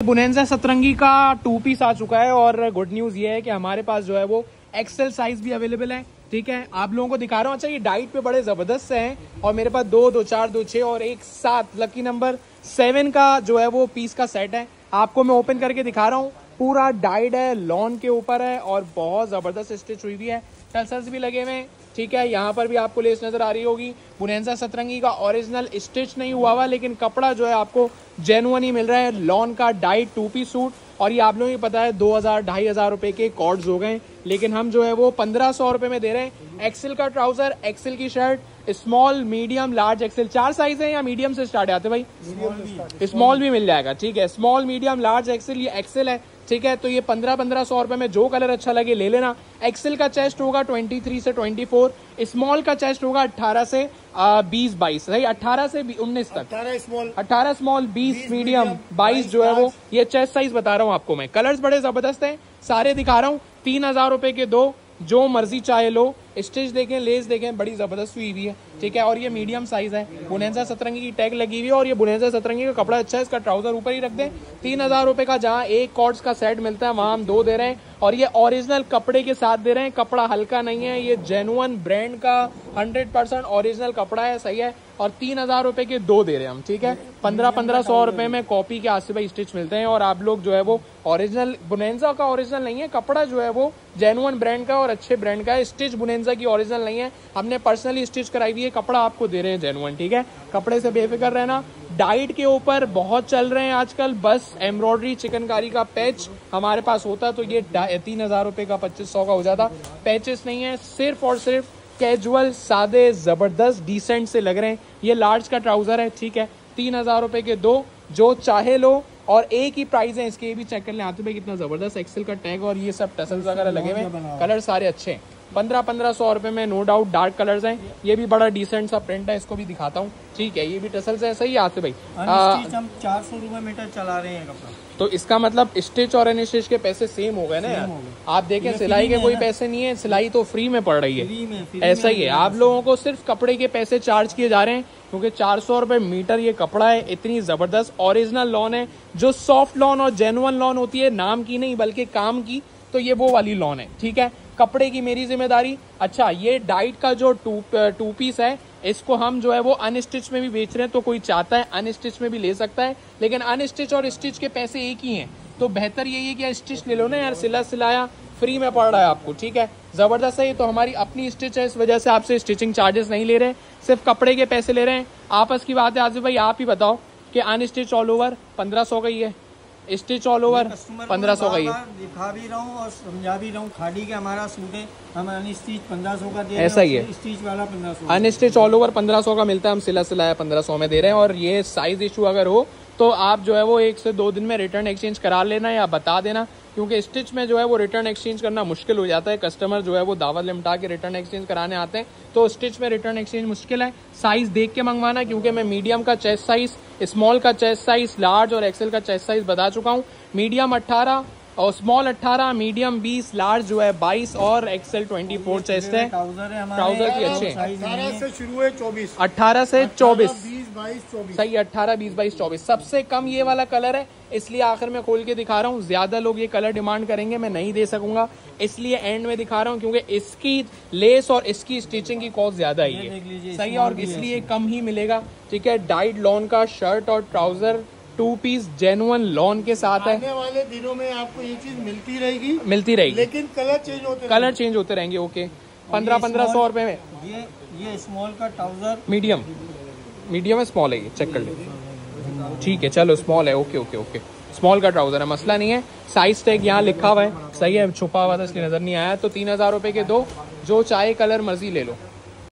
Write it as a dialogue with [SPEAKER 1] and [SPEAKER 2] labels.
[SPEAKER 1] बुनेंजा सतरंगी का 2 पीस आ चुका है और गुड न्यूज ये है कि हमारे पास जो है वो एक्सेल साइज भी अवेलेबल है। ठीक है, आप लोगों को दिखा रहा हूँ। अच्छा, ये डाइट पे बड़े जबरदस्त हैं और मेरे पास 2, 2, 4, 2, 6 और 1, 7 लकी नंबर 7 का जो है वो पीस का सेट है। आपको मैं ओपन करके दिखा रहा हूँ। पूरा डाइड है, लॉन के ऊपर है और बहुत जबरदस्त स्टिच हुई हुई है। टसल्स भी लगे हुए हैं। ठीक है, यहाँ पर भी आपको लेस नजर आ रही होगी। बुनेंजा सतरंगी का ओरिजिनल स्टिच नहीं हुआ हुआ, लेकिन कपड़ा जो है आपको जेन्युइन ही मिल रहा है। लॉन का डाइट 2 पीस सूट और ये आप लोगों को पता है 2000-2500 रुपए के कॉर्ड्स हो गए, लेकिन हम जो है वो 1500 रुपए में दे रहे हैं। एक्सेल का ट्राउजर, एक्सेल की shirt, small, medium, large, XL 4 size है या मीडियम से स्टार्ट आते भाई? स्मॉल भी मिल जाएगा। ठीक है, स्मॉल, मीडियम, लार्ज, एक्सेल, ये एक्सेल है। ठीक है, तो ये 1500 रुपए में जो कलर अच्छा लगे ले लेना। एक्सेल का चेस्ट होगा 23 से 24, स्मॉल का चेस्ट होगा 18 से 20-22, सही 18 से 19 तक। 18 स्मॉल, 20 मीडियम, 22 जो है वो ये चेस्ट साइज बता रहा हूँ आपको मैं। कलर्स बड़े जबरदस्त हैं, सारे दिखा रहा हूँ। 3000 रुपए के 2, जो मर्जी चाहे लो। स्टिच देखें, लेस देखें, बड़ी जबरदस्त हुई हुई है। ठीक है, और ये मीडियम साइज है। बुनेंजा सतरंगी की टैग लगी हुई है और ये बुनेंजा सतरंगी का कपड़ा अच्छा है। इसका ट्राउजर ऊपर ही रख दें। 3000 रुपए का जहां एक कॉर्ड्स का सेट मिलता है वहां हम 2 दे रहे हैं और ये ओरिजिनल कपड़े के साथ दे रहे हैं। कपड़ा हल्का नहीं है, ये जेन्युइन ब्रांड का 100% ओरिजिनल कपड़ा है, सही है। और 3000 रुपए के 2 दे रहे हैं हम। ठीक है, 1500 रुपए में कॉपी के आसिफ भाई स्टिच मिलते हैं और आप लोग जो है वो ओरिजिनल, बुनेंजा का ओरिजिनल नहीं है, कपड़ा जो है वो जेन्युइन ब्रांड का और अच्छे ब्रांड का है। स्टिच बुनेंजा की ओरिजिनल नहीं है, हमने पर्सनली स्टिच कराई हुई है। कपड़ा आपको दे रहे हैं जेन्युइन। ठीक है, कपड़े से बेफिक्र रहना। डाइट के ऊपर बहुत चल रहे हैं आजकल, बस एम्ब्रॉयडरी चिकनकारी का पैच हमारे पास होता तो ये 3000 रुपए का 2500 का हो जाता। पैचेस नहीं है, सिर्फ और सिर्फ कैजुअल, सादे, जबरदस्त, डिसेंट से लग रहे हैं। ये लार्ज का ट्राउजर है। ठीक है, 3000 रुपए के 2, जो चाहे लो और एक ही प्राइस है इसके। ये भी चेक कर लें आते भाई, कितना जबरदस्त एक्सेल का टैग और ये सब टसल्स वगैरह लगे हुए हैं। कलर सारे अच्छे हैं। 1500 रुपए में नो डाउट डार्क कलर्स हैं। ये भी बड़ा डिसेंट सा प्रिंट है, इसको भी दिखाता हूँ। ठीक है, ये भी टसल्स है, सही आते भाई।
[SPEAKER 2] हम 400 रुपए मीटर चला रहे हैं कपड़ा,
[SPEAKER 1] तो इसका मतलब स्टिच और अनस्टिच के पैसे सेम हो गए ना यार। आप देखें, सिलाई के कोई पैसे नहीं है, सिलाई तो फ्री में पड़ रही है। ऐसा ही है, आप लोगों को सिर्फ कपड़े के पैसे चार्ज किए जा रहे हैं क्योंकि 400 रुपए मीटर ये कपड़ा है। इतनी जबरदस्त ओरिजिनल लॉन है, जो सॉफ्ट लॉन और जेन्युइन लॉन होती है, नाम की नहीं बल्कि काम की, तो ये वो वाली लॉन है। ठीक है, कपड़े की मेरी जिम्मेदारी। अच्छा, ये डाइट का जो 2 पीस है, इसको हम जो है वो अनस्टिच में भी बेच रहे हैं, तो कोई चाहता है अनस्टिच में भी ले सकता है, लेकिन अनस्टिच और स्टिच के पैसे एक ही हैं। तो बेहतर यही है कि स्टिच ले लो ना यार, सिला सिलाया फ्री में पड़ रहा है आपको। ठीक है, जबरदस्त है। ये तो हमारी अपनी स्टिच है, इस वजह से आपसे स्टिचिंग चार्जेस नहीं ले रहे, सिर्फ कपड़े के पैसे ले रहे हैं। आपस की बात है आसिफ भाई, आप ही बताओ कि अनस्टिच ऑल ओवर 1500 का ही है, स्टिच ऑल ओवर 1500 का ही है।
[SPEAKER 2] दिखा भी रहा हूँ और समझा भी रहा हूँ, खादी का हमारा सूट है, हम अनस्टिच 1500 का दे रहे हैं।
[SPEAKER 1] ऐसा ही है,
[SPEAKER 2] स्टिच वाला 1500,
[SPEAKER 1] अनस्टिच ऑल ओवर 1500 का मिलता है, हम सिला सिलाया 1500 में दे रहे हैं। और ये साइज इशू अगर हो तो आप जो है वो 1 से 2 दिन में रिटर्न एक्सचेंज करा लेना या बता देना, क्योंकि स्टिच में जो है वो रिटर्न एक्सचेंज करना मुश्किल हो जाता है। कस्टमर जो है वो दावत लिमटा के रिटर्न एक्सचेंज कराने आते हैं, तो स्टिच में रिटर्न एक्सचेंज मुश्किल है। साइज देख के मंगवाना, क्योंकि मैं मीडियम का चेस्ट साइज, स्मॉल का चेस्ट साइज, लार्ज और एक्सेल का चेस्ट साइज बता चुका हूँ। मीडियम 18 और स्मॉल 18, मीडियम 20, लार्ज जो है 22 और एक्सेल 24 चेस्ट है। ट्राउजर की अच्छे
[SPEAKER 2] 18 से शुरू है 24,
[SPEAKER 1] 18 से 24,
[SPEAKER 2] 20-22, 24
[SPEAKER 1] सही, 18, 20, 22, 24। सबसे कम ये वाला कलर है, इसलिए आखिर में खोल के दिखा रहा हूँ। ज्यादा लोग ये कलर डिमांड करेंगे, मैं नहीं दे सकूंगा, इसलिए एंड में दिखा रहा हूँ, क्योंकि इसकी लेस और इसकी स्टिचिंग की कॉस्ट ज्यादा ही है, सही है, और इसलिए कम ही मिलेगा। ठीक है, डाइट लॉन का शर्ट और ट्राउजर 2 पीस जेन्युइन लॉन के साथ है।
[SPEAKER 2] आने वाले दिनों में आपको ये चीज मिलती रहेगी, लेकिन
[SPEAKER 1] कलर चेंज होते रहेंगे। ओके, 1500 रुपए में
[SPEAKER 2] ये स्मॉल का ट्राउजर,
[SPEAKER 1] मीडियम है, स्मॉल है, ये चेक कर ले। ठीक है, चलो स्मॉल है, ओके ओके ओके, स्मॉल का ट्राउजर है, मसला नहीं है। साइज टैग यहाँ लिखा हुआ है, सही है, छुपा हुआ था इसलिए नजर नहीं आया। तो 3000 रुपए के 2, जो चाहे कलर मर्जी ले लो।